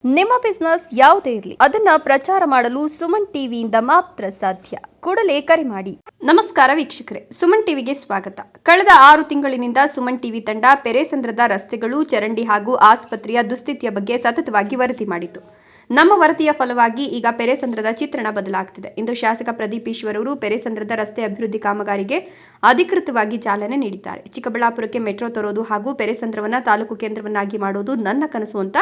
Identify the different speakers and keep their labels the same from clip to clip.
Speaker 1: ನಿಮ್ಮ ಬಿಸ್ನೆಸ್ ಯಾವುದೇ ಇರಲಿ ಅದನ್ನ ಪ್ರಚಾರ ಮಾಡಲು ಸುಮನ್ ಟಿವಿಯಿಂದ ಮಾತ್ರ ಸಾಧ್ಯ. ಕೂಡಲೇ ಕರೆ ಮಾಡಿ. ನಮಸ್ಕಾರ ವೀಕ್ಷಕರೇ, ಸುಮನ್ ಟಿವಿಗೆ ಸ್ವಾಗತ. ಕಳೆದ 6 ತಿಂಗಳಿನಿಂದ ಸುಮನ್ ಟಿವಿ ತಂಡ ಪೆರೇಸಂದ್ರದ ರಸ್ತೆಗಳು, ಚರಂಡಿ ಹಾಗೂ ಆಸ್ಪತ್ರೆಯ ದುಸ್ಥಿತಿಯ ಬಗ್ಗೆ ಸತತವಾಗಿ ವರದಿ ಮಾಡಿತು. ನಮ್ಮ ವರದಿಯ ಫಲವಾಗಿ ಈಗ ಪೆರೇಸಂದ್ರದ ಚಿತ್ರಣ ಬದಲಾಗುತ್ತಿದೆ. ಇಂದು ಶಾಸಕ ಪ್ರದೀಪ್ ಈಶ್ವರ್ ಅವರು ಪೆರೇಸಂದ್ರದ ರಸ್ತೆ ಅಭಿವೃದ್ಧಿ ಕಾಮಗಾರಿಗೆ ಅಧಿಕೃತವಾಗಿ ಚಾಲನೆ ನೀಡಿದ್ದಾರೆ. ಚಿಕ್ಕಬಳ್ಳಾಪುರಕ್ಕೆ ಮೆಟ್ರೋ ತರೋದು ಹಾಗೂ ಪೆರೇಸಂದ್ರವನ್ನ ತಾಲೂಕು ಕೇಂದ್ರವನ್ನಾಗಿ ಮಾಡೋದು ನನ್ನ ಕನಸು ಅಂತ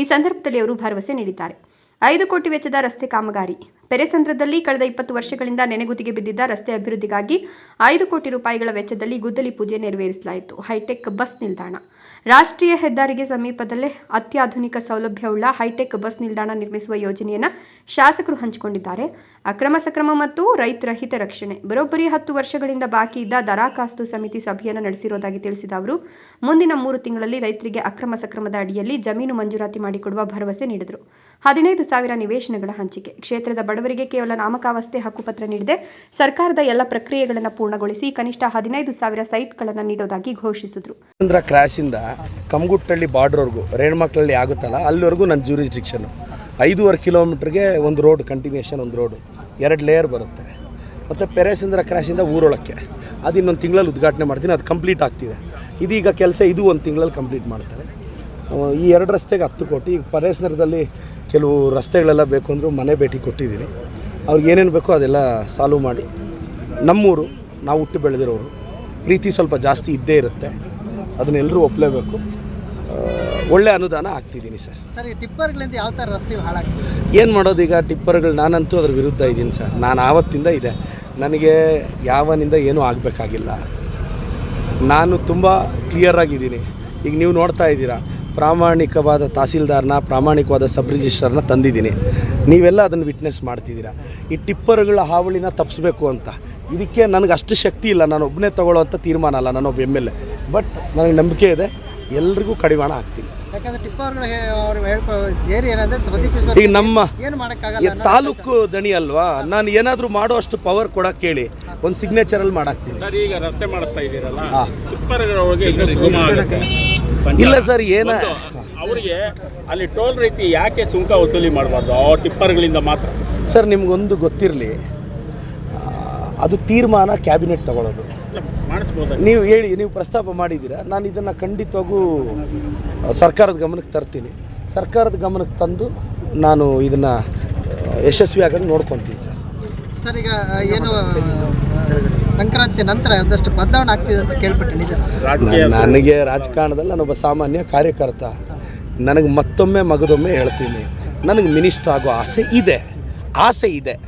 Speaker 1: ಈ ಸಂದರ್ಭದಲ್ಲಿ ಅವರು ಭರವಸೆ ನೀಡಿದ್ದಾರೆ. 5 ಕೋಟಿ ವೆಚ್ಚದ ರಸ್ತೆ ಕಾಮಗಾರಿ. ಪೆರೇಸಂದ್ರದಲ್ಲಿ ಕಳೆದ 20 ವರ್ಷಗಳಿಂದ ನೆನೆಗುದಿಗೆ ಬಿದ್ದಿದ್ದ ರಸ್ತೆ ಅಭಿವೃದ್ಧಿಗಾಗಿ 5 ಕೋಟಿ ರೂಪಾಯಿಗಳ ವೆಚ್ಚದಲ್ಲಿ ಗುದ್ದಲಿ ಪೂಜೆ ನೆರವೇರಿಸಲಾಯಿತು. ಹೈಟೆಕ್ ಬಸ್ ನಿಲ್ದಾಣ. ರಾಷ್ಟ್ರೀಯ ಹೆದ್ದಾರಿಗೆ ಸಮೀಪದಲ್ಲೇ ಅತ್ಯಾಧುನಿಕ ಸೌಲಭ್ಯವುಳ್ಳ ಹೈಟೆಕ್ ಬಸ್ ನಿಲ್ದಾಣ ನಿರ್ಮಿಸುವ ಯೋಜನೆಯನ್ನು ಶಾಸಕರು ಹಂಚಿಕೊಂಡಿದ್ದಾರೆ. ಅಕ್ರಮ ಸಕ್ರಮ ಮತ್ತು ರೈತರ ಹಿತರಕ್ಷಣೆ. ಬರೋಬ್ಬರಿ 10 ವರ್ಷಗಳಿಂದ ಬಾಕಿ ಇದ್ದ ದರಾಖಾಸ್ತು ಸಮಿತಿ ಸಭೆಯನ್ನು ನಡೆಸಿರುವುದಾಗಿ ತಿಳಿಸಿದ ಅವರು, ಮುಂದಿನ 3 ತಿಂಗಳಲ್ಲಿ ರೈತರಿಗೆ ಅಕ್ರಮ ಸಕ್ರಮದ ಅಡಿಯಲ್ಲಿ ಜಮೀನು ಮಂಜೂರಾತಿ ಮಾಡಿಕೊಡುವ ಭರವಸೆ ನೀಡಿದರು. 15,000 ನಿವೇಶನಗಳ ಹಂಚಿಕೆ. ಕ್ಷೇತ್ರದ ಬಡವರಿಗೆ ಕೇವಲ ನಾಮಕಾವಸ್ಥೆ ಹಕ್ಕುಪತ್ರ ನೀಡಿದೆ. ಸರ್ಕಾರದ ಎಲ್ಲ ಪ್ರಕ್ರಿಯೆಗಳನ್ನು ಪೂರ್ಣಗೊಳಿಸಿ ಕನಿಷ್ಠ 15,000 ಸೈಟ್ಗಳನ್ನು ನೀಡೋದಾಗಿ ಘೋಷಿಸಿದರು.
Speaker 2: ಕ್ರಾಸಿಂದ ಕಮಗುಟ್ಟಳ್ಳಿ ಬಾರ್ಡ್ರ್ವರೆಗೂ ರೇಣಮಕ್ಕಳಲ್ಲಿ ಆಗುತ್ತಲ್ಲ ಅಲ್ಲಿವರೆಗೂ ನನ್ನ ಜ್ಯೂರಿಸ್ಡಿಕ್ಷನ್ 5.5 ಕಿಲೋಮೀಟ್ರಿಗೆ ಒಂದು ರೋಡ್ ಕಂಟಿನ್ಯೂಷನ್, ಒಂದು ರೋಡು 2 ಲೇಯರ್ ಬರುತ್ತೆ. ಮತ್ತು ಪೆರೇಸಂದ್ರ ಕ್ರಾಸಿಂದ ಊರೊಳಕ್ಕೆ ಅದು ಇನ್ನೊಂದು ತಿಂಗಳಲ್ಲಿ ಉದ್ಘಾಟನೆ ಮಾಡ್ತೀನಿ. ಅದು ಕಂಪ್ಲೀಟ್ ಆಗ್ತಿದೆ. ಇದೀಗ ಕೆಲಸ ಇದು 1 ತಿಂಗಳಲ್ಲಿ ಕಂಪ್ಲೀಟ್ ಮಾಡ್ತಾರೆ. ಈ 2 ರಸ್ತೆಗೆ 10 ಕೋಟಿ. ಈಗ ಪೆರೇಸಂದ್ರದಲ್ಲಿ ಕೆಲವು ರಸ್ತೆಗಳೆಲ್ಲ ಬೇಕು ಅಂದರೂ ಮನೆ ಭೇಟಿ ಕೊಟ್ಟಿದ್ದೀನಿ. ಅವ್ರಿಗೆ ಏನೇನು ಬೇಕೋ ಅದೆಲ್ಲ ಸಾಲ್ವ್ ಮಾಡಿ. ನಮ್ಮೂರು, ನಾವು ಹುಟ್ಟು ಬೆಳೆದಿರೋರು, ಪ್ರೀತಿ ಸ್ವಲ್ಪ ಜಾಸ್ತಿ ಇದ್ದೇ ಇರುತ್ತೆ, ಅದನ್ನೆಲ್ಲರೂ ಒಪ್ಪಲೇಬೇಕು. ಒಳ್ಳೆ ಅನುದಾನ ಆಗ್ತಿದ್ದೀನಿ ಸರ್.
Speaker 3: ಸರ್, ಈ ಟಿಪ್ಪರ್ಗಳಿಂದ ಯಾವ ಥರ ರಸ್ತೆ ಹಾಳಾಗ್ತಿದೆ?
Speaker 2: ಏನು ಮಾಡೋದು ಈಗ ಟಿಪ್ಪರ್ಗಳು? ನಾನಂತೂ ಅದ್ರ ವಿರುದ್ಧ ಇದ್ದೀನಿ ಸರ್. ನಾನು ಆವತ್ತಿಂದ ಇದೆ. ನನಗೆ ಯಾವನಿಂದ ಏನೂ ಆಗಬೇಕಾಗಿಲ್ಲ. ನಾನು ತುಂಬ ಕ್ಲಿಯರಾಗಿದ್ದೀನಿ. ಈಗ ನೀವು ನೋಡ್ತಾ ಇದ್ದೀರಾ, ಪ್ರಾಮಾಣಿಕವಾದ ತಹಸೀಲ್ದಾರ್ನ, ಪ್ರಾಮಾಣಿಕವಾದ ಸಬ್ ರಿಜಿಸ್ಟ್ರರ್ನ ತಂದಿದ್ದೀನಿ. ನೀವೆಲ್ಲ ಅದನ್ನು ವಿಟ್ನೆಸ್ ಮಾಡ್ತಿದ್ದೀರಾ. ಈ ಟಿಪ್ಪರ್ಗಳ ಹಾವಳಿನ ತಪ್ಪಿಸ್ಬೇಕು ಅಂತ. ಇದಕ್ಕೆ ನನಗೆ ಅಷ್ಟು ಶಕ್ತಿ ಇಲ್ಲ. ನಾನು ಒಬ್ಬನೇ ತೊಗೊಳ್ಳೋವಂಥ ತೀರ್ಮಾನ ಅಲ್ಲ, ನಾನೊಬ್ಬ MLA. ಬಟ್ ನನಗೆ ನಂಬಿಕೆ ಇದೆ, ಎಲ್ರಿಗೂ ಕಡಿವಾಣ ಆಗ್ತೀನಿ.
Speaker 3: ಯಾಕಂದರೆ ಟಿಪ್ಪರ್ಗಳು ಈಗ
Speaker 2: ನಮ್ಮ
Speaker 3: ಏನು ಮಾಡೋಕ್ಕಾಗಲ್ಲ,
Speaker 2: ತಾಲೂಕು ದಣಿ ಅಲ್ವಾ. ನಾನು ಏನಾದರೂ ಮಾಡೋ ಅಷ್ಟು ಪವರ್ ಕೊಡೋಕ್ಕೆ ಕೇಳಿ ಒಂದು ಸಿಗ್ನೇಚರಲ್ಲಿ ಮಾಡಾಕ್ತೀನಿ.
Speaker 4: ಈಗ ರಸ್ತೆ ಮಾಡಿಸ್ತಾ ಇದ್ದೀರಲ್ಲ,
Speaker 2: ಇಲ್ಲ ಸರ್, ಏನ
Speaker 4: ಅವರಿಗೆ ಅಲ್ಲಿ ಟೋಲ್ ರೀತಿ ಯಾಕೆ ಸುಂಕ ವಸೂಲಿ ಮಾಡಬಾರ್ದು ಆ ಟಿಪ್ಪರ್ಗಳಿಂದ ಮಾತ್ರ?
Speaker 2: ಸರ್, ನಿಮಗೊಂದು ಗೊತ್ತಿರಲಿ, ಅದು ತೀರ್ಮಾನ ಕ್ಯಾಬಿನೆಟ್ ತಗೊಳ್ಳೋದು.
Speaker 4: ಮಾಡಿಸ್ಬೋದು.
Speaker 2: ನೀವು ಹೇಳಿ, ನೀವು ಪ್ರಸ್ತಾಪ ಮಾಡಿದ್ದೀರಾ. ನಾನು ಇದನ್ನು ಖಂಡಿತವಾಗೂ ಸರ್ಕಾರದ ಗಮನಕ್ಕೆ ತರ್ತೀನಿ. ಸರ್ಕಾರದ ಗಮನಕ್ಕೆ ತಂದು ನಾನು ಇದನ್ನು ಯಶಸ್ವಿಯಾಗಿ ನೋಡ್ಕೊತೀನಿ ಸರ್.
Speaker 3: ಸರ್, ಈಗ ಏನು ಸಂಕ್ರಾಂತಿ ನಂತರ ಒಂದಷ್ಟು ಬದಲಾವಣೆ ಆಗ್ತಿದೆ ಅಂತ ಕೇಳ್ಪಟ್ಟೆ, ನಿಜ?
Speaker 2: ನನಗೆ ರಾಜಕಾರಣದಲ್ಲಿ ನಾನೊಬ್ಬ ಸಾಮಾನ್ಯ ಕಾರ್ಯಕರ್ತ. ನನಗೆ ಮತ್ತೊಮ್ಮೆ ಮಗದೊಮ್ಮೆ ಹೇಳ್ತೀನಿ, ನನಗೆ ಮಿನಿಸ್ಟರ್ ಆಗೋ ಆಸೆ ಇದೆ.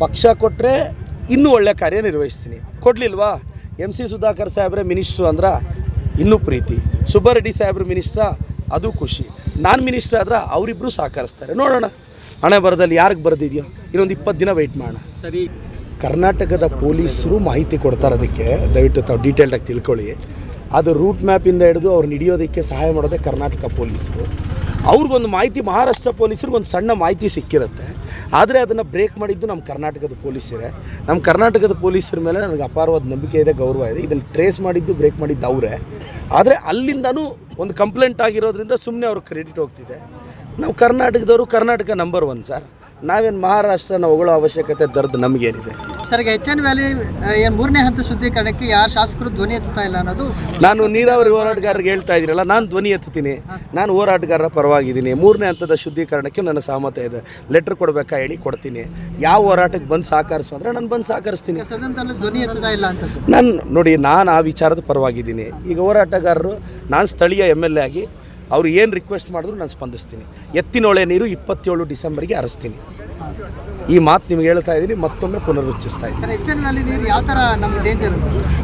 Speaker 2: ಪಕ್ಷ ಕೊಟ್ಟರೆ ಇನ್ನೂ ಒಳ್ಳೆ ಕಾರ್ಯ ನಿರ್ವಹಿಸ್ತೀನಿ. ಕೊಡಲಿಲ್ವಾ? MC ಸುಧಾಕರ್ ಸಾಹೇಬ್ರೆ ಮಿನಿಸ್ಟ್ರು ಅಂದ್ರೆ ಇನ್ನೂ ಪ್ರೀತಿ. ಸುಬ್ಬಾರೆಡ್ಡಿ ಸಾಹೇಬ್ರು ಮಿನಿಸ್ಟ್ರ, ಅದು ಖುಷಿ. ನಾನು ಮಿನಿಸ್ಟರ್ ಆದ್ರೆ ಅವರಿಬ್ಬರು ಸಹಕರಿಸ್ತಾರೆ. ನೋಡೋಣ, ಹಣೆ ಬರದಲ್ಲಿ ಯಾರಿಗೆ ಬರೆದಿದೆಯೋ ಇನ್ನೊಂದು 20 ದಿನ ವೆಯ್ಟ್ ಮಾಡೋಣ.
Speaker 4: ಸರಿ.
Speaker 2: ಕರ್ನಾಟಕದ ಪೊಲೀಸರು ಮಾಹಿತಿ ಕೊಡ್ತಾರೆ. ಅದಕ್ಕೆ ದಯವಿಟ್ಟು ತಾವು ಡೀಟೇಲ್ಡಾಗಿ ತಿಳ್ಕೊಳ್ಳಿ. ಅದು ರೂಟ್ ಮ್ಯಾಪಿಂದ ಹಿಡಿದು ಅವ್ರನ್ನ ಹಿಡಿಯೋದಕ್ಕೆ ಸಹಾಯ ಮಾಡೋದೇ ಕರ್ನಾಟಕ ಪೊಲೀಸರು. ಅವ್ರಿಗೊಂದು ಮಾಹಿತಿ, ಮಹಾರಾಷ್ಟ್ರ ಪೊಲೀಸರಿಗೊಂದು ಸಣ್ಣ ಮಾಹಿತಿ ಸಿಕ್ಕಿರುತ್ತೆ. ಆದರೆ ಅದನ್ನು ಬ್ರೇಕ್ ಮಾಡಿದ್ದು ನಮ್ಮ ಕರ್ನಾಟಕದ ಪೊಲೀಸರೇ. ನಮ್ಮ ಕರ್ನಾಟಕದ ಪೊಲೀಸರ ಮೇಲೆ ನನಗೆ ಅಪಾರವಾದ ನಂಬಿಕೆ ಇದೆ, ಗೌರವ ಇದೆ. ಇದನ್ನು ಟ್ರೇಸ್ ಮಾಡಿದ್ದು, ಬ್ರೇಕ್ ಮಾಡಿದ್ದು ಅವರೇ. ಆದರೆ ಅಲ್ಲಿಂದನೂ ಒಂದು ಕಂಪ್ಲೇಂಟ್ ಆಗಿರೋದ್ರಿಂದ ಸುಮ್ಮನೆ ಅವ್ರಿಗೆ ಕ್ರೆಡಿಟ್ ಹೋಗ್ತಿದೆ. ನಾವು ಕರ್ನಾಟಕದವರು, ಕರ್ನಾಟಕ ನಂಬರ್ 1 ಸರ್. ನಾವೇನು ಮಹಾರಾಷ್ಟ್ರನ ಹೊಗಳೋ ಅವಶ್ಯಕತೆ ದರ್ದು ನಮಗೇನಿದೆ?
Speaker 3: ಸರ್, ಈಗ HN ವ್ಯಾಲಿ ಏನು 3ನೇ ಹಂತ ಶುದ್ಧೀಕರಣಕ್ಕೆ ಯಾರು ಶಾಸಕರು ಧ್ವನಿ ಎತ್ತುತ್ತಾ ಇಲ್ಲ ಅನ್ನೋದು.
Speaker 2: ನಾನು ನೀರಾವರಿ ಹೋರಾಟಗಾರರಿಗೆ ಹೇಳ್ತಾ ಇದ್ದೀರಲ್ಲ, ನಾನು ಧ್ವನಿ ಎತ್ತುತ್ತೀನಿ. ನಾನು ಹೋರಾಟಗಾರರ ಪರವಾಗಿದ್ದೀನಿ. 3ನೇ ಹಂತದ ಶುದ್ಧೀಕರಣಕ್ಕೆ ನನ್ನ ಸಹಮತ ಇದೆ. ಲೆಟ್ರ್ ಕೊಡಬೇಕಾ ಹೇಳಿ ಕೊಡ್ತೀನಿ. ಯಾವ ಹೋರಾಟಕ್ಕೆ ಬಂದು ಸಹಕರಿಸು ಅಂದರೆ ನಾನು ಬಂದು ಸಹಕರಿಸ್ತೀನಿ.
Speaker 3: ಸದನದಲ್ಲಿ ಧ್ವನಿ ಎತ್ತುತ್ತಾ ಇಲ್ಲ ಅಂತ ಸರ್.
Speaker 2: ನಾನು ನೋಡಿ, ನಾನು ಆ ವಿಚಾರದ ಪರವಾಗಿದ್ದೀನಿ. ಈಗ ಹೋರಾಟಗಾರರು, ನಾನು ಸ್ಥಳೀಯ MLA ಆಗಿ ಅವ್ರು ಏನು ರಿಕ್ವೆಸ್ಟ್ ಮಾಡಿದ್ರು ನಾನು ಸ್ಪಂದಿಸ್ತೀನಿ. ಎತ್ತಿನೊಳೆ ನೀರು 27 ಡಿಸೆಂಬರ್ಗೆ ಹರಿಸ್ತೀನಿ. ಈ ಮಾತು ನಿಮ್ಗೆ ಹೇಳ್ತಾ ಇದ್ದೀನಿ, ಮತ್ತೊಮ್ಮೆ ಪುನರುಚ್ಚರಿಸ್ತಾ ಇದ್ದೀನಿ.
Speaker 3: HN ವ್ಯಾಲಿ ನೀರು ಯಾವ ಥರ ನಮ್ಗೆ ಡೇಂಜರ್?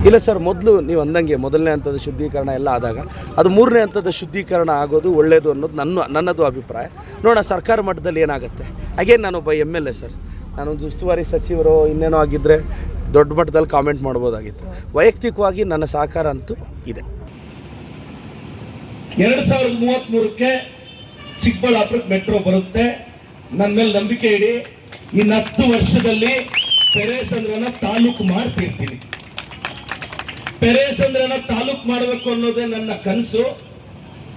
Speaker 2: ಇಲ್ಲ ಸರ್, ಮೊದಲು ನೀವು ಅಂದಂಗೆ 1ನೇ ಹಂತದ ಶುದ್ಧೀಕರಣ ಎಲ್ಲ ಆದಾಗ ಅದು 3ನೇ ಹಂತದ ಶುದ್ಧೀಕರಣ ಆಗೋದು ಒಳ್ಳೆಯದು ಅನ್ನೋದು ನನ್ನದು ಅಭಿಪ್ರಾಯ. ನೋಡೋಣ ಸರ್ಕಾರ ಮಟ್ಟದಲ್ಲಿ ಏನಾಗುತ್ತೆ. ಅಗೇನ್ ನಾನೊಬ್ಬ MLA ಸರ್. ನಾನೊಂದು ಉಸ್ತುವಾರಿ ಸಚಿವರು ಇನ್ನೇನೋ ಆಗಿದ್ದರೆ ದೊಡ್ಡ ಮಟ್ಟದಲ್ಲಿ ಕಾಮೆಂಟ್ ಮಾಡ್ಬೋದಾಗಿತ್ತು. ವೈಯಕ್ತಿಕವಾಗಿ ನನ್ನ ಸಹಕಾರ ಅಂತೂ ಇದೆ.
Speaker 5: 2033ಕ್ಕೆ ಚಿಕ್ಕಬಳ್ಳಾಪುರಕ್ಕೆ ಮೆಟ್ರೋ ಬರುತ್ತೆ. ನನ್ನ ಮೇಲೆ ನಂಬಿಕೆ ಇಡಿ. ಇನ್ನು 10 ವರ್ಷದಲ್ಲಿ ಪೆರೇಸಂದ್ರನ ತಾಲೂಕು ಮಾಡ್ತಿರ್ತೀನಿ. ಪೆರೇಸಂದ್ರನ ತಾಲೂಕು ಮಾಡಬೇಕು ಅನ್ನೋದೇ ನನ್ನ ಕನಸು.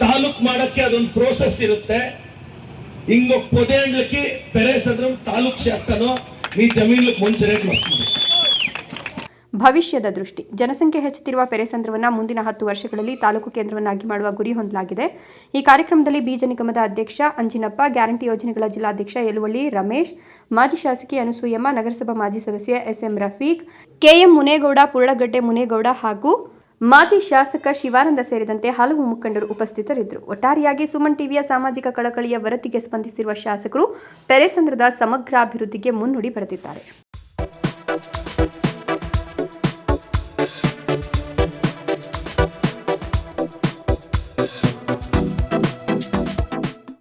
Speaker 5: ತಾಲೂಕ್ ಮಾಡಕ್ಕೆ ಅದೊಂದು ಪ್ರೋಸೆಸ್ ಇರುತ್ತೆ. ఇంకో 10 ఏళ్ళకి పెరేసంద్రం తాలూక్ చేస్తాను మీ జమీన్లకు మంచి రేట్లు వస్తుంది.
Speaker 1: ಭವಿಷ್ಯದ ದೃಷ್ಟಿ. ಜನಸಂಖ್ಯೆ ಹೆಚ್ಚುತ್ತಿರುವ ಪೆರೇಸಂದ್ರವನ್ನು ಮುಂದಿನ 10 ವರ್ಷಗಳಲ್ಲಿ ತಾಲೂಕು ಕೇಂದ್ರವನ್ನಾಗಿ ಮಾಡುವ ಗುರಿ ಹೊಂದಲಾಗಿದೆ. ಈ ಕಾರ್ಯಕ್ರಮದಲ್ಲಿ ಬೀಜ ನಿಗಮದ ಅಧ್ಯಕ್ಷ ಅಂಜಿನಪ್ಪ, ಗ್ಯಾರಂಟಿ ಯೋಜನೆಗಳ ಜಿಲ್ಲಾಧ್ಯಕ್ಷ ಯಲುವಳ್ಳಿ ರಮೇಶ್, ಮಾಜಿ ಶಾಸಕಿ ಅನಸೂಯಮ್ಮ, ನಗರಸಭಾ ಮಾಜಿ ಸದಸ್ಯ ಎಸ್ಎಂ ರಫೀಕ್, ಕೆಎಂ ಮುನೇಗೌಡ, ಪುರಳಗಡ್ಡೆ ಮುನೇಗೌಡ ಹಾಗೂ ಮಾಜಿ ಶಾಸಕ ಶಿವಾನಂದ ಸೇರಿದಂತೆ ಹಲವು ಮುಖಂಡರು ಉಪಸ್ಥಿತರಿದ್ದರು. ಒಟ್ಟಾರೆಯಾಗಿ ಸುಮನ್ ಟಿವಿಯ ಸಾಮಾಜಿಕ ಕಳಕಳಿಯ ವರದಿಗೆ ಸ್ಪಂದಿಸಿರುವ ಶಾಸಕರು ಪೆರೇಸಂದ್ರದ ಸಮಗ್ರ ಅಭಿವೃದ್ಧಿಗೆ ಮುನ್ನುಡಿ ಬರೆದಿದ್ದಾರೆ.